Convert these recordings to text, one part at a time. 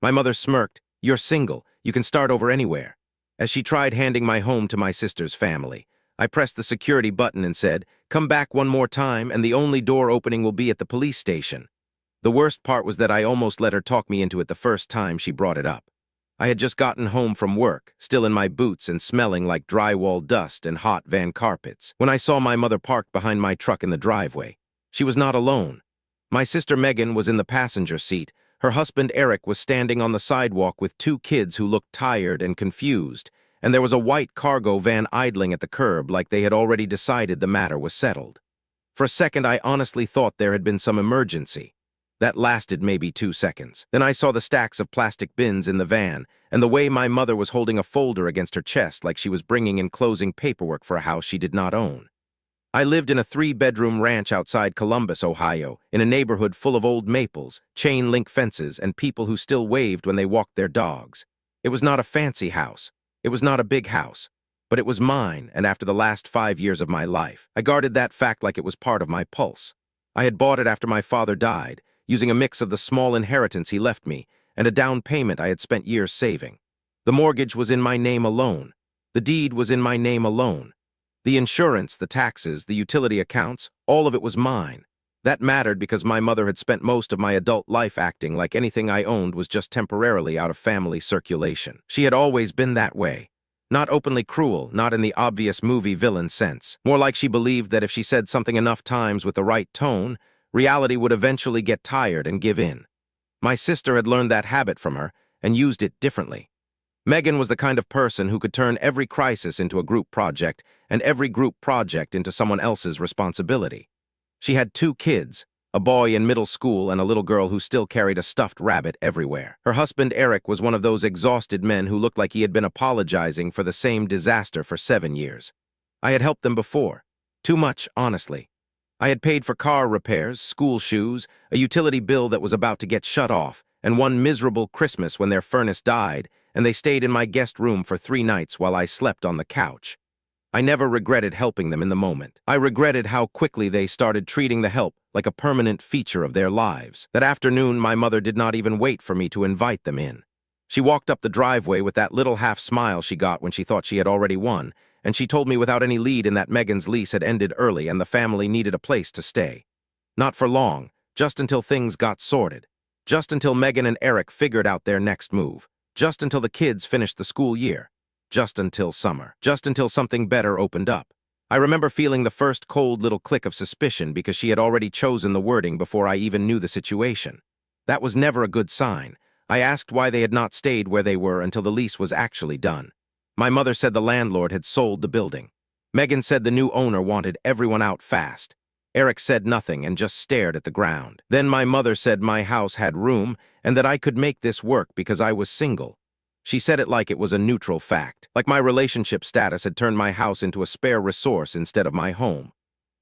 My mother smirked. "You're single. You can start over anywhere." As she tried handing my home to my sister's family, I pressed the security button and said, "Come back one more time, and the only door opening will be at the police station." The worst part was that I almost let her talk me into it the first time she brought it up. I had just gotten home from work, still in my boots and smelling like drywall dust and hot van carpets, when I saw my mother parked behind my truck in the driveway. She was not alone. My sister Megan was in the passenger seat. Her husband Eric was standing on the sidewalk with two kids who looked tired and confused, and there was a white cargo van idling at the curb like they had already decided the matter was settled. For a second, I honestly thought there had been some emergency. That lasted maybe 2 seconds. Then I saw the stacks of plastic bins in the van, and the way my mother was holding a folder against her chest like she was bringing in closing paperwork for a house she did not own. I lived in a 3-bedroom ranch outside Columbus, Ohio, in a neighborhood full of old maples, chain-link fences, and people who still waved when they walked their dogs. It was not a fancy house. It was not a big house. But it was mine, and after the last 5 years of my life, I guarded that fact like it was part of my pulse. I had bought it after my father died, using a mix of the small inheritance he left me and a down payment I had spent years saving. The mortgage was in my name alone. The deed was in my name alone. The insurance, the taxes, the utility accounts, all of it was mine. That mattered because my mother had spent most of my adult life acting like anything I owned was just temporarily out of family circulation. She had always been that way. Not openly cruel, not in the obvious movie villain sense. More like she believed that if she said something enough times with the right tone, reality would eventually get tired and give in. My sister had learned that habit from her and used it differently. Megan was the kind of person who could turn every crisis into a group project and every group project into someone else's responsibility. She had 2 kids, a boy in middle school and a little girl who still carried a stuffed rabbit everywhere. Her husband Eric was one of those exhausted men who looked like he had been apologizing for the same disaster for 7 years. I had helped them before. Too much, honestly. I had paid for car repairs, school shoes, a utility bill that was about to get shut off, and one miserable Christmas when their furnace died, and they stayed in my guest room for 3 nights while I slept on the couch. I never regretted helping them in the moment. I regretted how quickly they started treating the help like a permanent feature of their lives. That afternoon, my mother did not even wait for me to invite them in. She walked up the driveway with that little half-smile she got when she thought she had already won, and she told me without any lead in that Megan's lease had ended early and the family needed a place to stay. Not for long, just until things got sorted. Just until Megan and Eric figured out their next move. Just until the kids finished the school year. Just until summer. Just until something better opened up. I remember feeling the first cold little click of suspicion because she had already chosen the wording before I even knew the situation. That was never a good sign. I asked why they had not stayed where they were until the lease was actually done. My mother said the landlord had sold the building. Megan said the new owner wanted everyone out fast. Eric said nothing and just stared at the ground. Then my mother said my house had room and that I could make this work because I was single. She said it like it was a neutral fact, like my relationship status had turned my house into a spare resource instead of my home.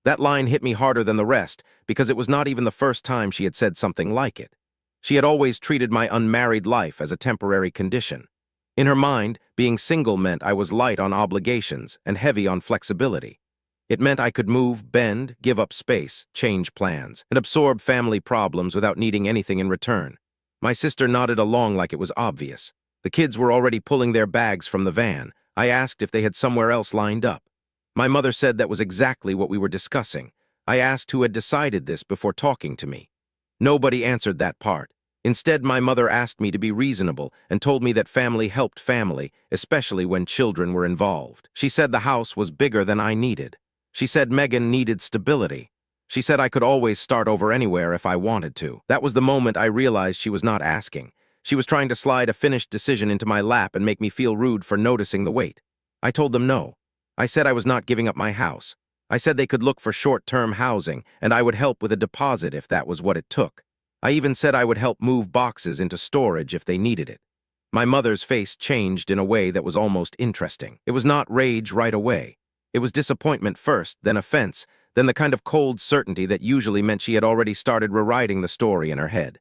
That line hit me harder than the rest because it was not even the first time she had said something like it. She had always treated my unmarried life as a temporary condition. In her mind, being single meant I was light on obligations and heavy on flexibility. It meant I could move, bend, give up space, change plans, and absorb family problems without needing anything in return. My sister nodded along like it was obvious. The kids were already pulling their bags from the van. I asked if they had somewhere else lined up. My mother said that was exactly what we were discussing. I asked who had decided this before talking to me. Nobody answered that part. Instead, my mother asked me to be reasonable and told me that family helped family, especially when children were involved. She said the house was bigger than I needed. She said Megan needed stability. She said I could always start over anywhere if I wanted to. That was the moment I realized she was not asking. She was trying to slide a finished decision into my lap and make me feel rude for noticing the wait. I told them no. I said I was not giving up my house. I said they could look for short-term housing, and I would help with a deposit if that was what it took. I even said I would help move boxes into storage if they needed it. My mother's face changed in a way that was almost interesting. It was not rage right away. It was disappointment first, then offense, then the kind of cold certainty that usually meant she had already started rewriting the story in her head.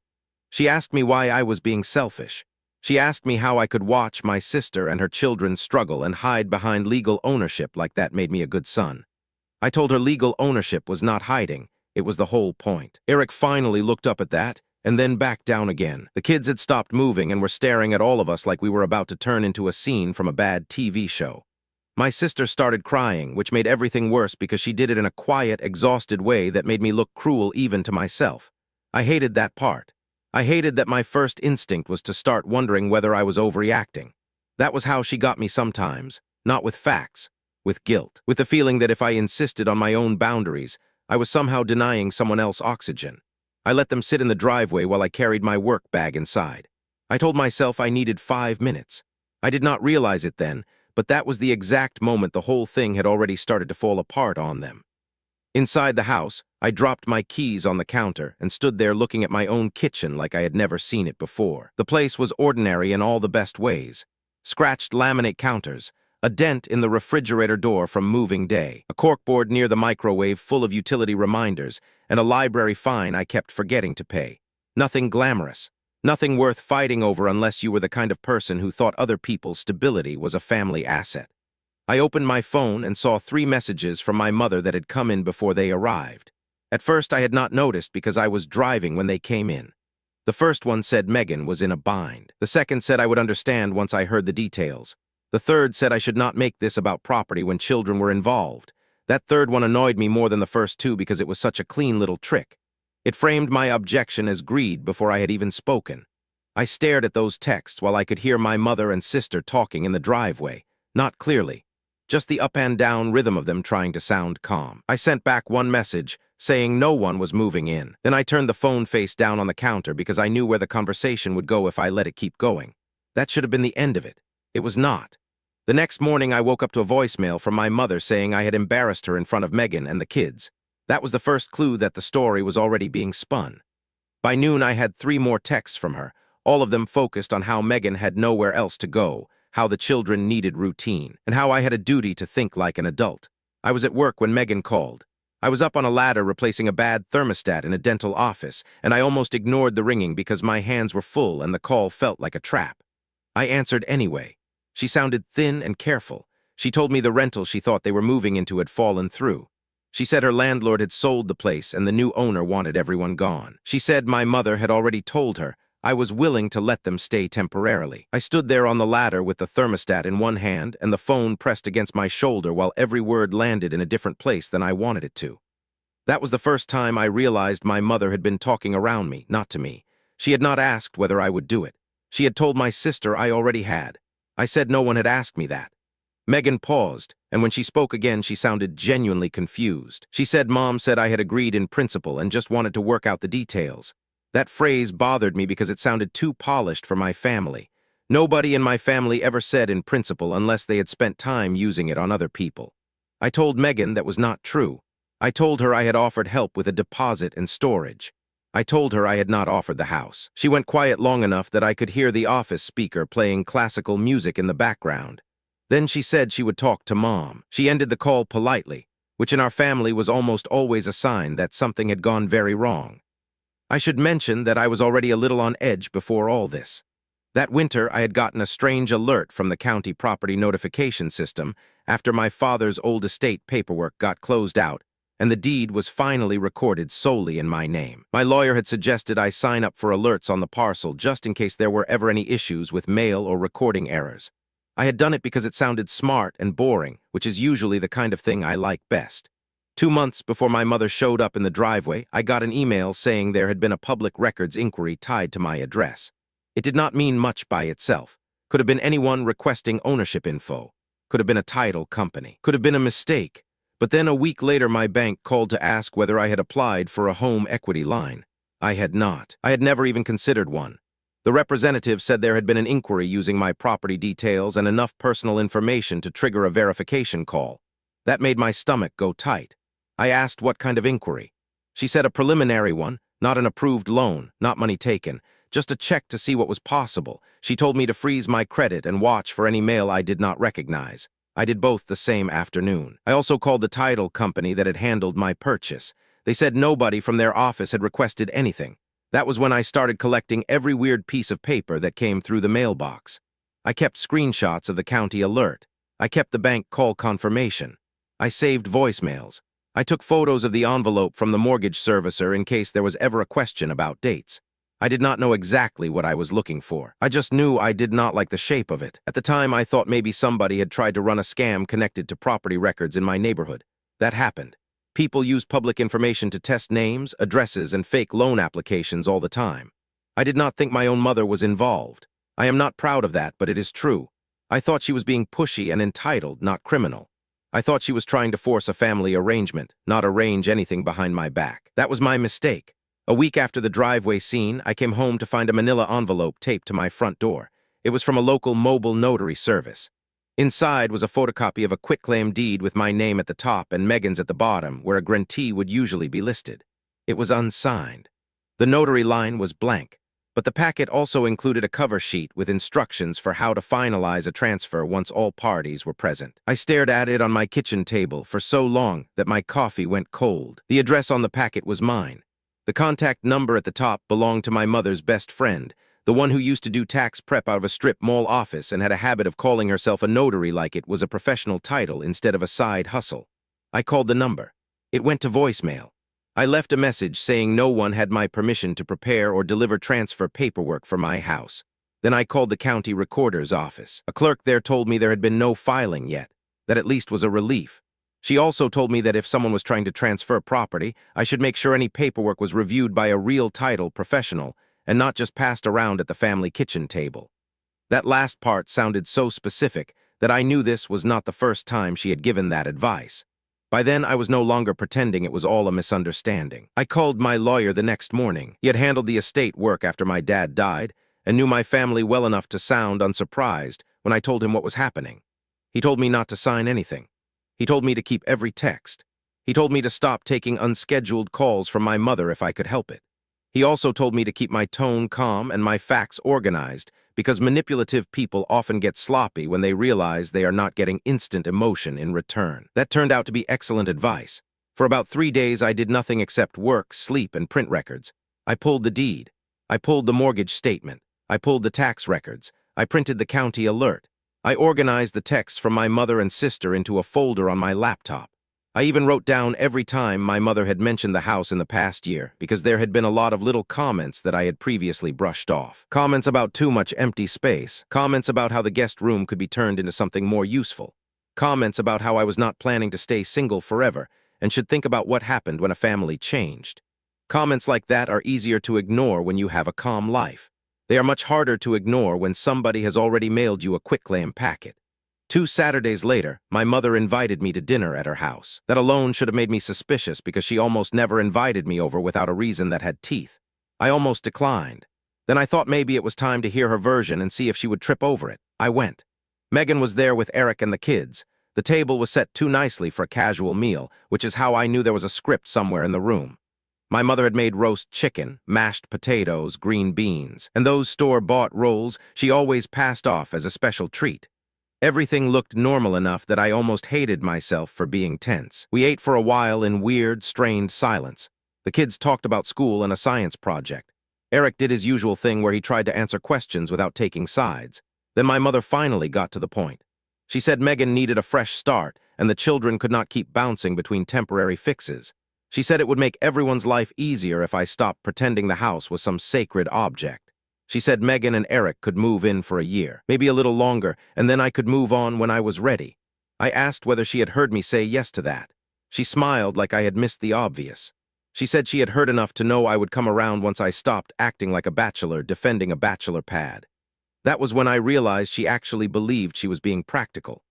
She asked me why I was being selfish. She asked me how I could watch my sister and her children struggle and hide behind legal ownership like that made me a good son. I told her legal ownership was not hiding. It was the whole point. Eric finally looked up at that. and then back down again. The kids had stopped moving and were staring at all of us like we were about to turn into a scene from a bad TV show. My sister started crying, which made everything worse because she did it in a quiet, exhausted way that made me look cruel even to myself. I hated that part. I hated that my first instinct was to start wondering whether I was overreacting. That was how she got me sometimes, not with facts, with guilt, with the feeling that if I insisted on my own boundaries, I was somehow denying someone else oxygen. I let them sit in the driveway while I carried my work bag inside. I told myself I needed 5 minutes. I did not realize it then, but that was the exact moment the whole thing had already started to fall apart on them. Inside the house, I dropped my keys on the counter and stood there looking at my own kitchen like I had never seen it before. The place was ordinary in all the best ways. Scratched laminate counters, a dent in the refrigerator door from moving day, a corkboard near the microwave full of utility reminders, and a library fine I kept forgetting to pay. Nothing glamorous. Nothing worth fighting over unless you were the kind of person who thought other people's stability was a family asset. I opened my phone and saw 3 messages from my mother that had come in before they arrived. At first, I had not noticed because I was driving when they came in. The first one said Megan was in a bind. The second said I would understand once I heard the details. The third said I should not make this about property when children were involved. That third one annoyed me more than the first 2 because it was such a clean little trick. It framed my objection as greed before I had even spoken. I stared at those texts while I could hear my mother and sister talking in the driveway, not clearly, just the up and down rhythm of them trying to sound calm. I sent back one message, saying no one was moving in. Then I turned the phone face down on the counter because I knew where the conversation would go if I let it keep going. That should have been the end of it. It was not. The next morning I woke up to a voicemail from my mother saying I had embarrassed her in front of Megan and the kids. That was the first clue that the story was already being spun. By noon I had 3 more texts from her, all of them focused on how Megan had nowhere else to go, how the children needed routine, and how I had a duty to think like an adult. I was at work when Megan called. I was up on a ladder replacing a bad thermostat in a dental office, and I almost ignored the ringing because my hands were full and the call felt like a trap. I answered anyway. She sounded thin and careful. She told me the rental she thought they were moving into had fallen through. She said her landlord had sold the place and the new owner wanted everyone gone. She said my mother had already told her I was willing to let them stay temporarily. I stood there on the ladder with the thermostat in one hand and the phone pressed against my shoulder while every word landed in a different place than I wanted it to. That was the first time I realized my mother had been talking around me, not to me. She had not asked whether I would do it. She had told my sister I already had. I said no one had asked me that. Megan paused, and when she spoke again, she sounded genuinely confused. She said Mom said I had agreed in principle and just wanted to work out the details. That phrase bothered me because it sounded too polished for my family. Nobody in my family ever said in principle unless they had spent time using it on other people. I told Megan that was not true. I told her I had offered help with a deposit and storage. I told her I had not offered the house. She went quiet long enough that I could hear the office speaker playing classical music in the background. Then she said she would talk to Mom. She ended the call politely, which in our family was almost always a sign that something had gone very wrong. I should mention that I was already a little on edge before all this. That winter, I had gotten a strange alert from the county property notification system after my father's old estate paperwork got closed out and the deed was finally recorded solely in my name. My lawyer had suggested I sign up for alerts on the parcel just in case there were ever any issues with mail or recording errors. I had done it because it sounded smart and boring, which is usually the kind of thing I like best. 2 months before my mother showed up in the driveway, I got an email saying there had been a public records inquiry tied to my address. It did not mean much by itself. Could have been anyone requesting ownership info. Could have been a title company. Could have been a mistake. But then a week later, my bank called to ask whether I had applied for a home equity line. I had not. I had never even considered one. The representative said there had been an inquiry using my property details and enough personal information to trigger a verification call. That made my stomach go tight. I asked what kind of inquiry. She said a preliminary one, not an approved loan, not money taken, just a check to see what was possible. She told me to freeze my credit and watch for any mail I did not recognize. I did both the same afternoon. I also called the title company that had handled my purchase. They said nobody from their office had requested anything. That was when I started collecting every weird piece of paper that came through the mailbox. I kept screenshots of the county alert. I kept the bank call confirmation. I saved voicemails. I took photos of the envelope from the mortgage servicer in case there was ever a question about dates. I did not know exactly what I was looking for. I just knew I did not like the shape of it. At the time, I thought maybe somebody had tried to run a scam connected to property records in my neighborhood. That happened. People use public information to test names, addresses, and fake loan applications all the time. I did not think my own mother was involved. I am not proud of that, but it is true. I thought she was being pushy and entitled, not criminal. I thought she was trying to force a family arrangement, not arrange anything behind my back. That was my mistake. A week after the driveway scene, I came home to find a manila envelope taped to my front door. It was from a local mobile notary service. Inside was a photocopy of a quitclaim deed with my name at the top and Megan's at the bottom, where a grantee would usually be listed. It was unsigned. The notary line was blank, but the packet also included a cover sheet with instructions for how to finalize a transfer once all parties were present. I stared at it on my kitchen table for so long that my coffee went cold. The address on the packet was mine. The contact number at the top belonged to my mother's best friend, the one who used to do tax prep out of a strip mall office and had a habit of calling herself a notary like it was a professional title instead of a side hustle. I called the number. It went to voicemail. I left a message saying no one had my permission to prepare or deliver transfer paperwork for my house. Then I called the county recorder's office. A clerk there told me there had been no filing yet. That at least was a relief. She also told me that if someone was trying to transfer property, I should make sure any paperwork was reviewed by a real title professional and not just passed around at the family kitchen table. That last part sounded so specific that I knew this was not the first time she had given that advice. By then, I was no longer pretending it was all a misunderstanding. I called my lawyer the next morning. He had handled the estate work after my dad died and knew my family well enough to sound unsurprised when I told him what was happening. He told me not to sign anything. He told me to keep every text. He told me to stop taking unscheduled calls from my mother if I could help it. He also told me to keep my tone calm and my facts organized because manipulative people often get sloppy when they realize they are not getting instant emotion in return. That turned out to be excellent advice. For about 3 days, I did nothing except work, sleep, and print records. I pulled the deed. I pulled the mortgage statement. I pulled the tax records. I printed the county alert. I organized the texts from my mother and sister into a folder on my laptop. I even wrote down every time my mother had mentioned the house in the past year because there had been a lot of little comments that I had previously brushed off. Comments about too much empty space. Comments about how the guest room could be turned into something more useful. Comments about how I was not planning to stay single forever and should think about what happened when a family changed. Comments like that are easier to ignore when you have a calm life. They are much harder to ignore when somebody has already mailed you a quitclaim packet. 2 Saturdays later, my mother invited me to dinner at her house. That alone should have made me suspicious because she almost never invited me over without a reason that had teeth. I almost declined. Then I thought maybe it was time to hear her version and see if she would trip over it. I went. Megan was there with Eric and the kids. The table was set too nicely for a casual meal, which is how I knew there was a script somewhere in the room. My mother had made roast chicken, mashed potatoes, green beans, and those store-bought rolls she always passed off as a special treat. Everything looked normal enough that I almost hated myself for being tense. We ate for a while in weird, strained silence. The kids talked about school and a science project. Eric did his usual thing where he tried to answer questions without taking sides. Then my mother finally got to the point. She said Megan needed a fresh start and the children could not keep bouncing between temporary fixes. She said it would make everyone's life easier if I stopped pretending the house was some sacred object. She said Megan and Eric could move in for a year, maybe a little longer, and then I could move on when I was ready. I asked whether she had heard me say yes to that. She smiled like I had missed the obvious. She said she had heard enough to know I would come around once I stopped acting like a bachelor defending a bachelor pad. That was when I realized she actually believed she was being practical.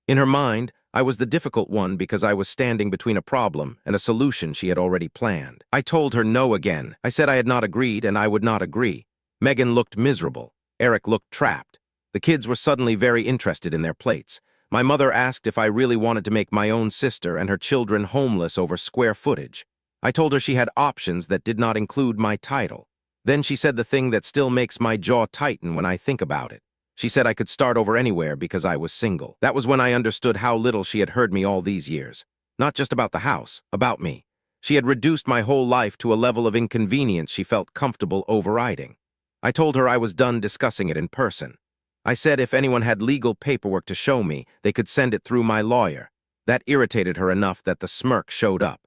In her mind, I was the difficult one because I was standing between a problem and a solution she had already planned. I told her no again. I said I had not agreed and I would not agree. Megan looked miserable. Eric looked trapped. The kids were suddenly very interested in their plates. My mother asked if I really wanted to make my own sister and her children homeless over square footage. I told her she had options that did not include my title. Then she said the thing that still makes my jaw tighten when I think about it. She said I could start over anywhere because I was single. That was when I understood how little she had heard me all these years. Not just about the house, about me. She had reduced my whole life to a level of inconvenience she felt comfortable overriding. I told her I was done discussing it in person. I said if anyone had legal paperwork to show me, they could send it through my lawyer. That irritated her enough that the smirk showed up.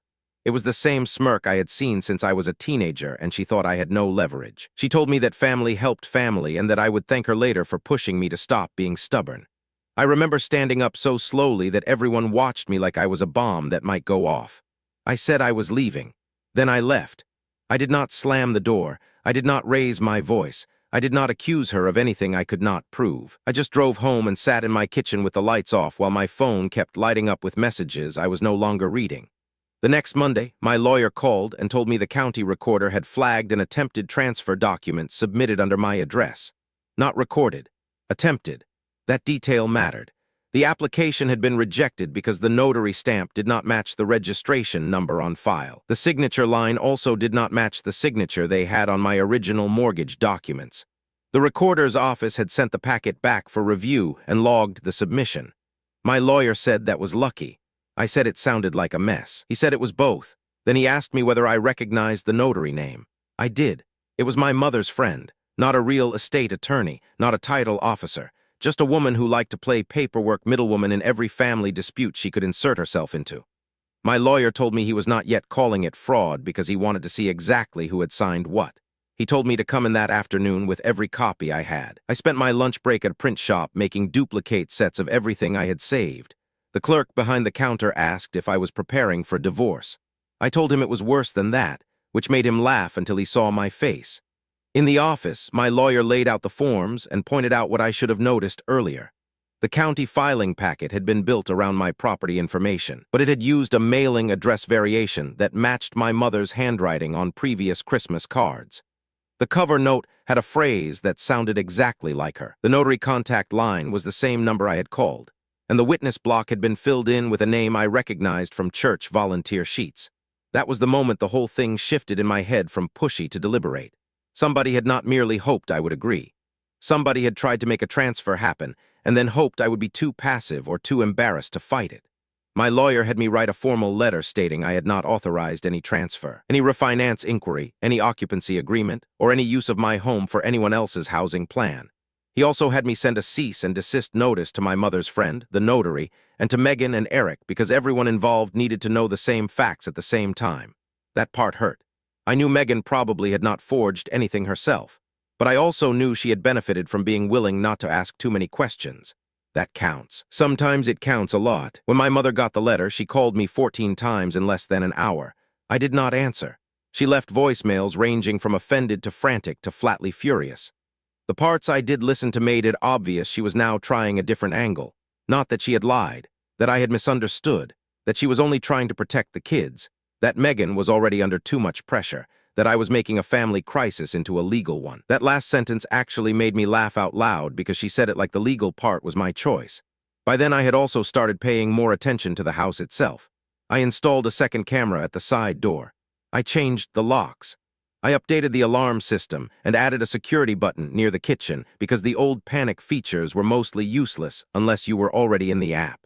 It was the same smirk I had seen since I was a teenager, and she thought I had no leverage. She told me that family helped family and that I would thank her later for pushing me to stop being stubborn. I remember standing up so slowly that everyone watched me like I was a bomb that might go off. I said I was leaving. Then I left. I did not slam the door. I did not raise my voice. I did not accuse her of anything I could not prove. I just drove home and sat in my kitchen with the lights off while my phone kept lighting up with messages I was no longer reading. The next Monday, my lawyer called and told me the county recorder had flagged an attempted transfer document submitted under my address. Not recorded. Attempted. That detail mattered. The application had been rejected because the notary stamp did not match the registration number on file. The signature line also did not match the signature they had on my original mortgage documents. The recorder's office had sent the packet back for review and logged the submission. My lawyer said that was lucky. I said it sounded like a mess. He said it was both. Then he asked me whether I recognized the notary name. I did. It was my mother's friend, not a real estate attorney, not a title officer, just a woman who liked to play paperwork middlewoman in every family dispute she could insert herself into. My lawyer told me he was not yet calling it fraud because he wanted to see exactly who had signed what. He told me to come in that afternoon with every copy I had. I spent my lunch break at a print shop making duplicate sets of everything I had saved. The clerk behind the counter asked if I was preparing for divorce. I told him it was worse than that, which made him laugh until he saw my face. In the office, my lawyer laid out the forms and pointed out what I should have noticed earlier. The county filing packet had been built around my property information, but it had used a mailing address variation that matched my mother's handwriting on previous Christmas cards. The cover note had a phrase that sounded exactly like her. The notary contact line was the same number I had called, and the witness block had been filled in with a name I recognized from church volunteer sheets. That was the moment the whole thing shifted in my head from pushy to deliberate. Somebody had not merely hoped I would agree. Somebody had tried to make a transfer happen and then hoped I would be too passive or too embarrassed to fight it. My lawyer had me write a formal letter stating I had not authorized any transfer, any refinance inquiry, any occupancy agreement, or any use of my home for anyone else's housing plan. He also had me send a cease and desist notice to my mother's friend, the notary, and to Megan and Eric because everyone involved needed to know the same facts at the same time. That part hurt. I knew Megan probably had not forged anything herself, but I also knew she had benefited from being willing not to ask too many questions. That counts. Sometimes it counts a lot. When my mother got the letter, she called me 14 times in less than an hour. I did not answer. She left voicemails ranging from offended to frantic to flatly furious. The parts I did listen to made it obvious she was now trying a different angle. Not that she had lied, that I had misunderstood, that she was only trying to protect the kids, that Megan was already under too much pressure, that I was making a family crisis into a legal one. That last sentence actually made me laugh out loud because she said it like the legal part was my choice. By then I had also started paying more attention to the house itself. I installed a second camera at the side door. I changed the locks. I updated the alarm system and added a security button near the kitchen because the old panic features were mostly useless unless you were already in the app.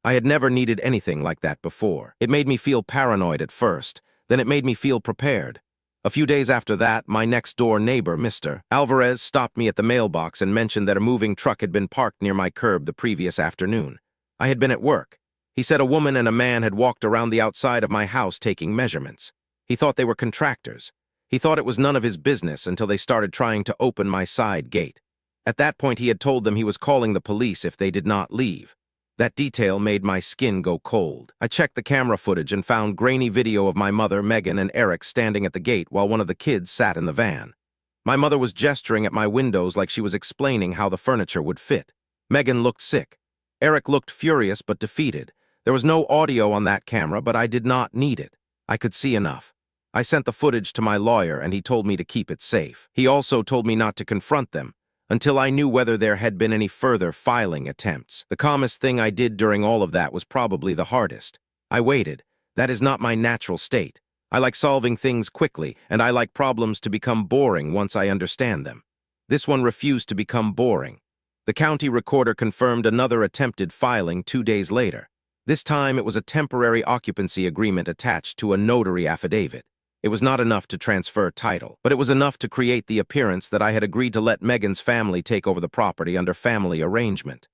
I had never needed anything like that before. It made me feel paranoid at first, then it made me feel prepared. A few days after that, my next-door neighbor, Mr. Alvarez, stopped me at the mailbox and mentioned that a moving truck had been parked near my curb the previous afternoon. I had been at work. He said a woman and a man had walked around the outside of my house taking measurements. He thought they were contractors. He thought it was none of his business until they started trying to open my side gate. At that point, he had told them he was calling the police if they did not leave. That detail made my skin go cold. I checked the camera footage and found grainy video of my mother, Megan, and Eric standing at the gate while one of the kids sat in the van. My mother was gesturing at my windows like she was explaining how the furniture would fit. Megan looked sick. Eric looked furious but defeated. There was no audio on that camera, but I did not need it. I could see enough. I sent the footage to my lawyer and he told me to keep it safe. He also told me not to confront them until I knew whether there had been any further filing attempts. The calmest thing I did during all of that was probably the hardest. I waited. That is not my natural state. I like solving things quickly, and I like problems to become boring once I understand them. This one refused to become boring. The county recorder confirmed another attempted filing 2 days later. This time it was a temporary occupancy agreement attached to a notary affidavit. It was not enough to transfer title, but it was enough to create the appearance that I had agreed to let Megan's family take over the property under family arrangement.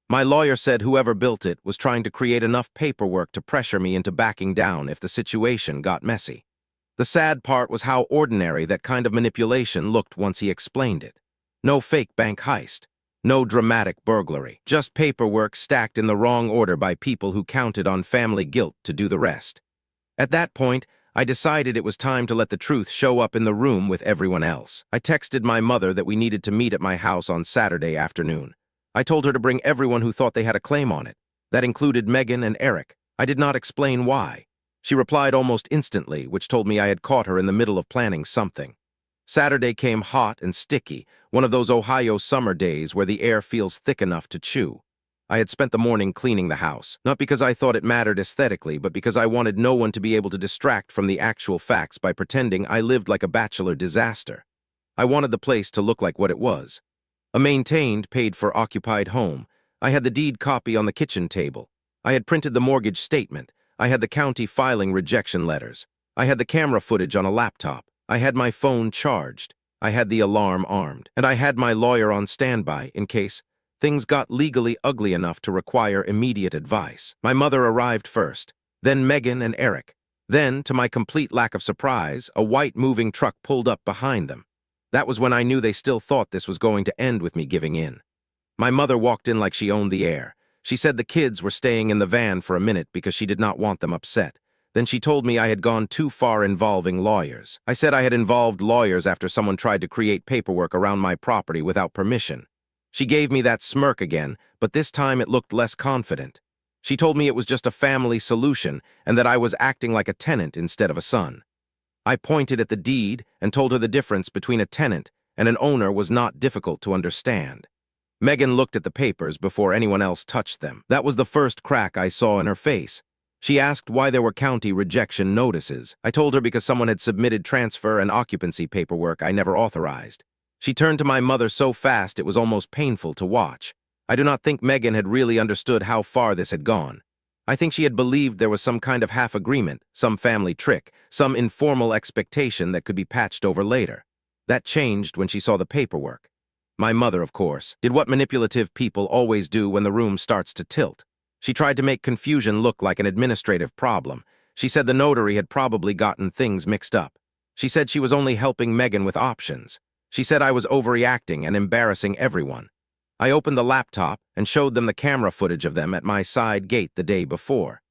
My lawyer said whoever built it was trying to create enough paperwork to pressure me into backing down if the situation got messy. The sad part was how ordinary that kind of manipulation looked once he explained it. No fake bank heist. No dramatic burglary. Just paperwork stacked in the wrong order by people who counted on family guilt to do the rest. At that point, I decided it was time to let the truth show up in the room with everyone else. I texted my mother that we needed to meet at my house on Saturday afternoon. I told her to bring everyone who thought they had a claim on it. That included Megan and Eric. I did not explain why. She replied almost instantly, which told me I had caught her in the middle of planning something. Saturday came hot and sticky, one of those Ohio summer days where the air feels thick enough to chew. I had spent the morning cleaning the house, not because I thought it mattered aesthetically, but because I wanted no one to be able to distract from the actual facts by pretending I lived like a bachelor disaster. I wanted the place to look like what it was. A maintained, paid-for occupied home. I had the deed copy on the kitchen table. I had printed the mortgage statement. I had the county filing rejection letters. I had the camera footage on a laptop. I had my phone charged. I had the alarm armed. And I had my lawyer on standby in case things got legally ugly enough to require immediate advice. My mother arrived first, then Megan and Eric. Then, to my complete lack of surprise, a white moving truck pulled up behind them. That was when I knew they still thought this was going to end with me giving in. My mother walked in like she owned the air. She said the kids were staying in the van for a minute because she did not want them upset. Then she told me I had gone too far involving lawyers. I said I had involved lawyers after someone tried to create paperwork around my property without permission. She gave me that smirk again, but this time it looked less confident. She told me it was just a family solution and that I was acting like a tenant instead of a son. I pointed at the deed and told her the difference between a tenant and an owner was not difficult to understand. Megan looked at the papers before anyone else touched them. That was the first crack I saw in her face. She asked why there were county rejection notices. I told her because someone had submitted transfer and occupancy paperwork I never authorized. She turned to my mother so fast it was almost painful to watch. I do not think Megan had really understood how far this had gone. I think she had believed there was some kind of half-agreement, some family trick, some informal expectation that could be patched over later. That changed when she saw the paperwork. My mother, of course, did what manipulative people always do when the room starts to tilt. She tried to make confusion look like an administrative problem. She said the notary had probably gotten things mixed up. She said she was only helping Megan with options. She said I was overreacting and embarrassing everyone. I opened the laptop and showed them the camera footage of them at my side gate the day before.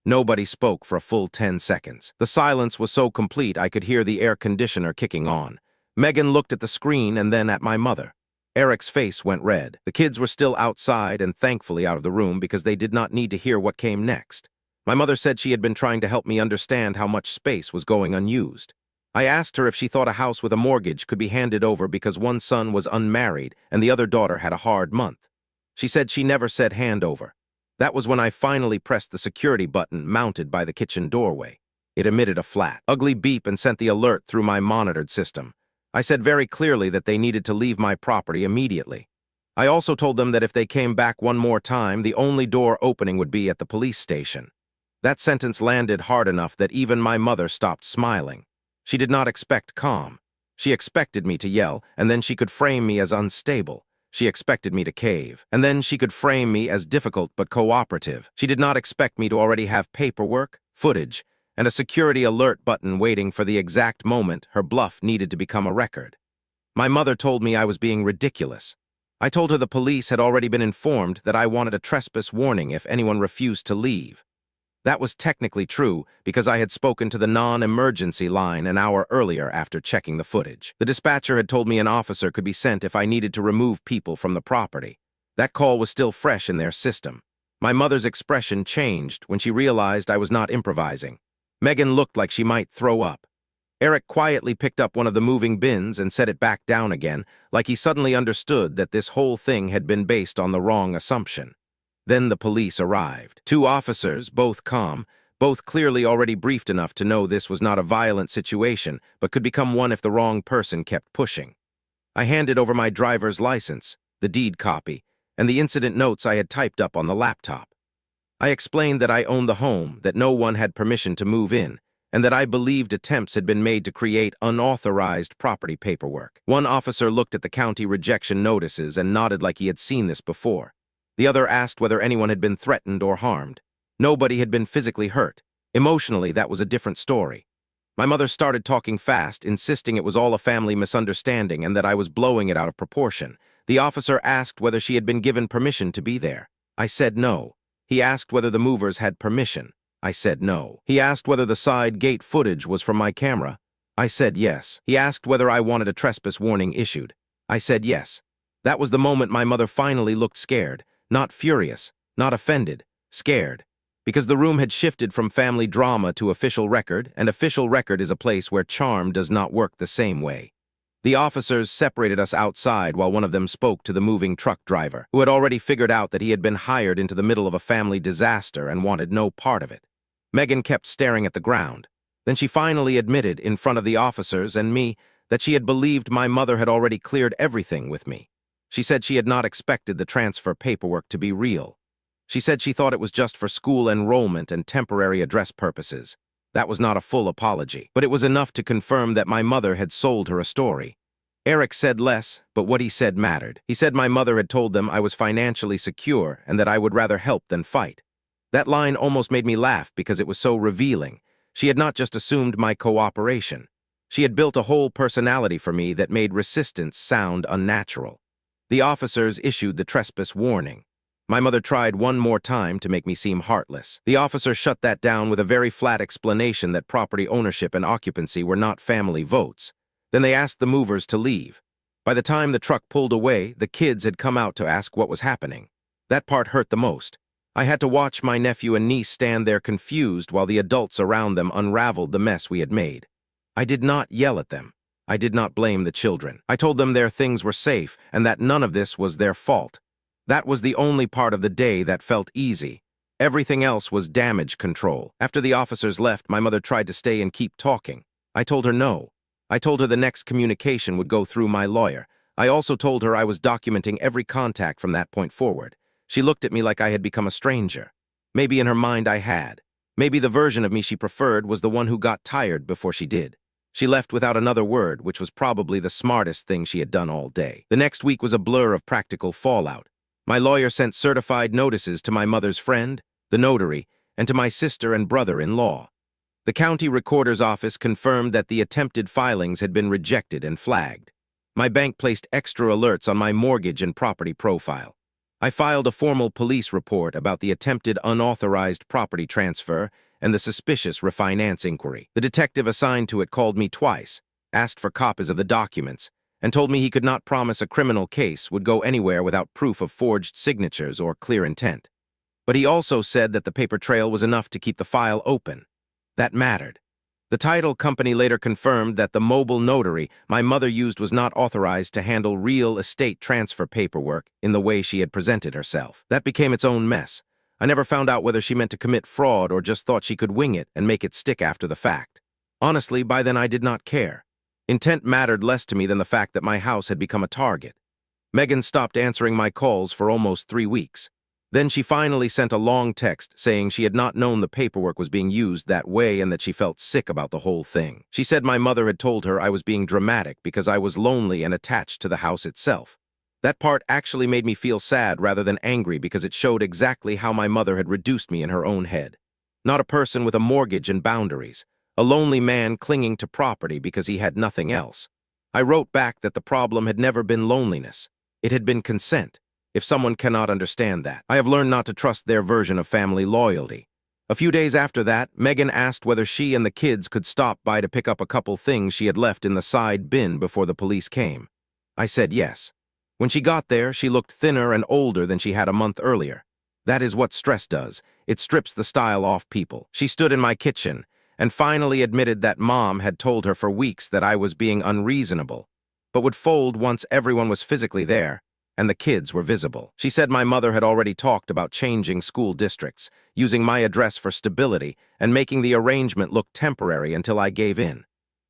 Nobody spoke for a full 10 seconds. The silence was so complete I could hear the air conditioner kicking on. Megan looked at the screen and then at my mother. Eric's face went red. The kids were still outside and thankfully out of the room because they did not need to hear what came next. My mother said she had been trying to help me understand how much space was going unused. I asked her if she thought a house with a mortgage could be handed over because one son was unmarried and the other daughter had a hard month. She said she never said handover. That was when I finally pressed the security button mounted by the kitchen doorway. It emitted a flat, ugly beep and sent the alert through my monitored system. I said very clearly that they needed to leave my property immediately. I also told them that if they came back one more time, the only door opening would be at the police station. That sentence landed hard enough that even my mother stopped smiling. She did not expect calm. She expected me to yell, and then she could frame me as unstable. She expected me to cave, and then she could frame me as difficult but cooperative. She did not expect me to already have paperwork, footage, and a security alert button waiting for the exact moment her bluff needed to become a record. My mother told me I was being ridiculous. I told her the police had already been informed that I wanted a trespass warning if anyone refused to leave. That was technically true because I had spoken to the non-emergency line an hour earlier after checking the footage. The dispatcher had told me an officer could be sent if I needed to remove people from the property. That call was still fresh in their system. My mother's expression changed when she realized I was not improvising. Megan looked like she might throw up. Eric quietly picked up one of the moving bins and set it back down again, like he suddenly understood that this whole thing had been based on the wrong assumption. Then the police arrived. 2 officers, both calm, both clearly already briefed enough to know this was not a violent situation, but could become one if the wrong person kept pushing. I handed over my driver's license, the deed copy, and the incident notes I had typed up on the laptop. I explained that I owned the home, that no one had permission to move in, and that I believed attempts had been made to create unauthorized property paperwork. One officer looked at the county rejection notices and nodded like he had seen this before. The other asked whether anyone had been threatened or harmed. Nobody had been physically hurt. Emotionally, that was a different story. My mother started talking fast, insisting it was all a family misunderstanding and that I was blowing it out of proportion. The officer asked whether she had been given permission to be there. I said no. He asked whether the movers had permission. I said no. He asked whether the side gate footage was from my camera. I said yes. He asked whether I wanted a trespass warning issued. I said yes. That was the moment my mother finally looked scared, not furious, not offended, scared. Because the room had shifted from family drama to official record, and official record is a place where charm does not work the same way. The officers separated us outside while one of them spoke to the moving truck driver, who had already figured out that he had been hired into the middle of a family disaster and wanted no part of it. Megan kept staring at the ground. Then she finally admitted, in front of the officers and me, that she had believed my mother had already cleared everything with me. She said she had not expected the transfer paperwork to be real. She said she thought it was just for school enrollment and temporary address purposes. That was not a full apology, but it was enough to confirm that my mother had sold her a story. Eric said less, but what he said mattered. He said my mother had told them I was financially secure and that I would rather help than fight. That line almost made me laugh because it was so revealing. She had not just assumed my cooperation. She had built a whole personality for me that made resistance sound unnatural. The officers issued the trespass warning. My mother tried one more time to make me seem heartless. The officer shut that down with a very flat explanation that property ownership and occupancy were not family votes. Then they asked the movers to leave. By the time the truck pulled away, the kids had come out to ask what was happening. That part hurt the most. I had to watch my nephew and niece stand there confused while the adults around them unraveled the mess we had made. I did not yell at them. I did not blame the children. I told them their things were safe and that none of this was their fault. That was the only part of the day that felt easy. Everything else was damage control. After the officers left, my mother tried to stay and keep talking. I told her no. I told her the next communication would go through my lawyer. I also told her I was documenting every contact from that point forward. She looked at me like I had become a stranger. Maybe in her mind I had. Maybe the version of me she preferred was the one who got tired before she did. She left without another word, which was probably the smartest thing she had done all day. The next week was a blur of practical fallout. My lawyer sent certified notices to my mother's friend, the notary, and to my sister and brother-in-law. The county recorder's office confirmed that the attempted filings had been rejected and flagged. My bank placed extra alerts on my mortgage and property profile. I filed a formal police report about the attempted unauthorized property transfer and the suspicious refinance inquiry. The detective assigned to it called me twice, asked for copies of the documents, and told me he could not promise a criminal case would go anywhere without proof of forged signatures or clear intent. But he also said that the paper trail was enough to keep the file open. That mattered. The title company later confirmed that the mobile notary my mother used was not authorized to handle real estate transfer paperwork in the way she had presented herself. That became its own mess. I never found out whether she meant to commit fraud or just thought she could wing it and make it stick after the fact. Honestly, by then I did not care. Intent mattered less to me than the fact that my house had become a target. Megan stopped answering my calls for almost 3 weeks. Then she finally sent a long text saying she had not known the paperwork was being used that way and that she felt sick about the whole thing. She said my mother had told her I was being dramatic because I was lonely and attached to the house itself. That part actually made me feel sad rather than angry because it showed exactly how my mother had reduced me in her own head. Not a person with a mortgage and boundaries. A lonely man clinging to property because he had nothing else. I wrote back that the problem had never been loneliness. It had been consent. If someone cannot understand that, I have learned not to trust their version of family loyalty. A few days after that, Megan asked whether she and the kids could stop by to pick up a couple things she had left in the side bin before the police came. I said yes. When she got there, she looked thinner and older than she had a month earlier. That is what stress does. It strips the style off people. She stood in my kitchen and finally admitted that Mom had told her for weeks that I was being unreasonable, but would fold once everyone was physically there and the kids were visible. She said my mother had already talked about changing school districts, using my address for stability, and making the arrangement look temporary until I gave in.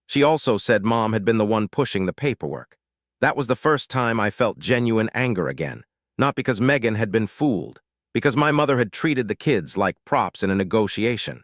She also said Mom had been the one pushing the paperwork. That was the first time I felt genuine anger again, not because Megan had been fooled, because my mother had treated the kids like props in a negotiation.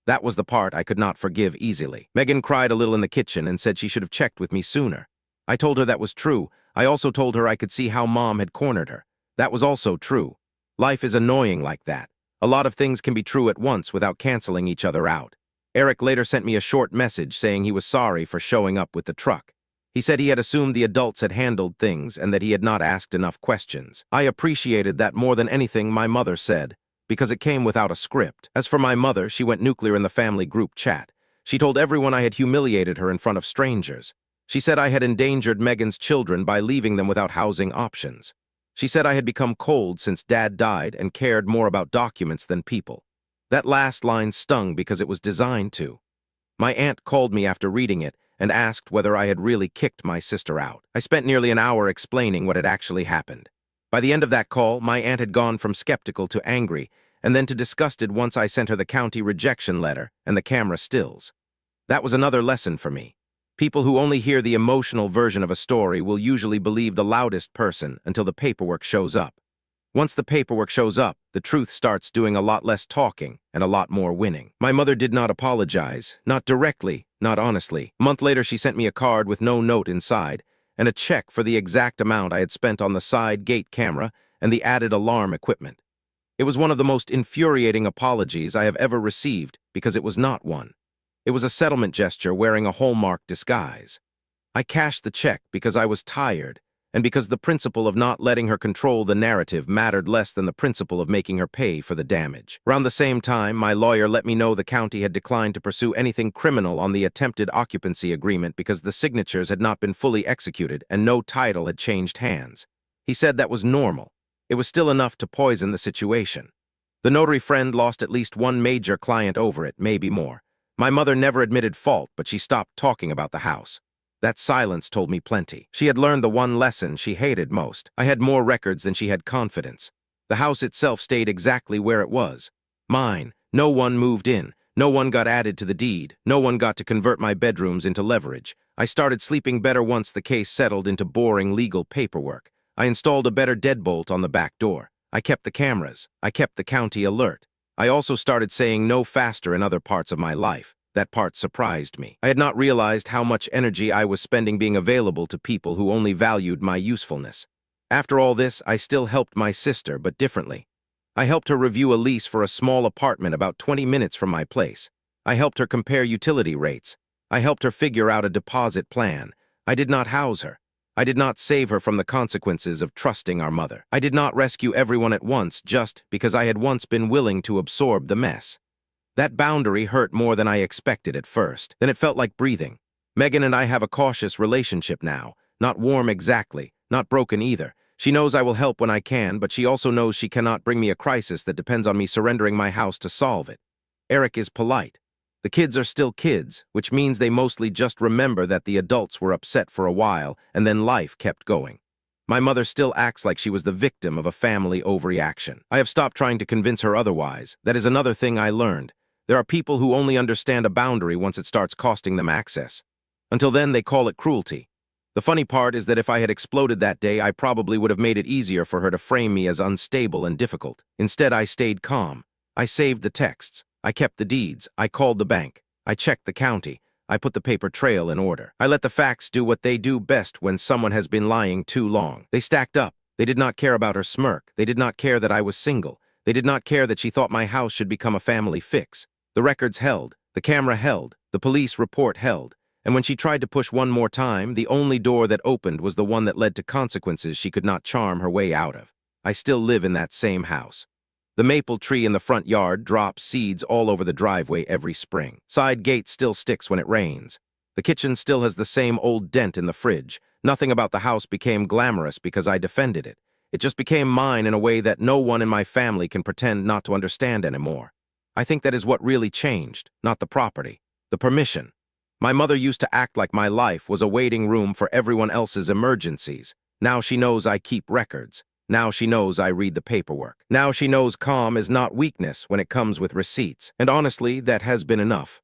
That was the part I could not forgive easily. Megan cried a little in the kitchen and said she should have checked with me sooner. I told her that was true. I also told her I could see how Mom had cornered her. That was also true. Life is annoying like that. A lot of things can be true at once without canceling each other out. Eric later sent me a short message saying he was sorry for showing up with the truck. He said he had assumed the adults had handled things and that he had not asked enough questions. I appreciated that more than anything my mother said, because it came without a script. As for my mother, she went nuclear in the family group chat. She told everyone I had humiliated her in front of strangers. She said I had endangered Megan's children by leaving them without housing options. She said I had become cold since Dad died and cared more about documents than people. That last line stung because it was designed to. My aunt called me after reading it and asked whether I had really kicked my sister out. I spent nearly an hour explaining what had actually happened. By the end of that call, my aunt had gone from skeptical to angry, and then to disgusted once I sent her the county rejection letter and the camera stills. That was another lesson for me. People who only hear the emotional version of a story will usually believe the loudest person until the paperwork shows up. Once the paperwork shows up, the truth starts doing a lot less talking and a lot more winning. My mother did not apologize, not directly, not honestly. A month later, she sent me a card with no note inside and a check for the exact amount I had spent on the side gate camera and the added alarm equipment. It was one of the most infuriating apologies I have ever received because it was not one. It was a settlement gesture wearing a Hallmark disguise. I cashed the check because I was tired, and because the principle of not letting her control the narrative mattered less than the principle of making her pay for the damage. Around the same time, my lawyer let me know the county had declined to pursue anything criminal on the attempted occupancy agreement because the signatures had not been fully executed and no title had changed hands. He said that was normal. It was still enough to poison the situation. The notary friend lost at least one major client over it, maybe more. My mother never admitted fault, but she stopped talking about the house. That silence told me plenty. She had learned the one lesson she hated most. I had more records than she had confidence. The house itself stayed exactly where it was. Mine. No one moved in. No one got added to the deed. No one got to convert my bedrooms into leverage. I started sleeping better once the case settled into boring legal paperwork. I installed a better deadbolt on the back door. I kept the cameras. I kept the county alert. I also started saying no faster in other parts of my life. That part surprised me. I had not realized how much energy I was spending being available to people who only valued my usefulness. After all this, I still helped my sister, but differently. I helped her review a lease for a small apartment about 20 minutes from my place. I helped her compare utility rates. I helped her figure out a deposit plan. I did not house her. I did not save her from the consequences of trusting our mother. I did not rescue everyone at once just because I had once been willing to absorb the mess. That boundary hurt more than I expected at first. Then it felt like breathing. Megan and I have a cautious relationship now. Not warm exactly, not broken either. She knows I will help when I can, but she also knows she cannot bring me a crisis that depends on me surrendering my house to solve it. Eric is polite. The kids are still kids, which means they mostly just remember that the adults were upset for a while, and then life kept going. My mother still acts like she was the victim of a family overreaction. I have stopped trying to convince her otherwise. That is another thing I learned. There are people who only understand a boundary once it starts costing them access. Until then, they call it cruelty. The funny part is that if I had exploded that day, I probably would have made it easier for her to frame me as unstable and difficult. Instead, I stayed calm. I saved the texts. I kept the deeds. I called the bank. I checked the county. I put the paper trail in order. I let the facts do what they do best when someone has been lying too long. They stacked up. They did not care about her smirk. They did not care that I was single. They did not care that she thought my house should become a family fix. The records held. The camera held. The police report held. And when she tried to push one more time, the only door that opened was the one that led to consequences she could not charm her way out of. I still live in that same house. The maple tree in the front yard drops seeds all over the driveway every spring. Side gate still sticks when it rains. The kitchen still has the same old dent in the fridge. Nothing about the house became glamorous because I defended it. It just became mine in a way that no one in my family can pretend not to understand anymore. I think that is what really changed, not the property, the permission. My mother used to act like my life was a waiting room for everyone else's emergencies. Now she knows I keep records. Now she knows I read the paperwork. Now she knows calm is not weakness when it comes with receipts. And honestly, that has been enough.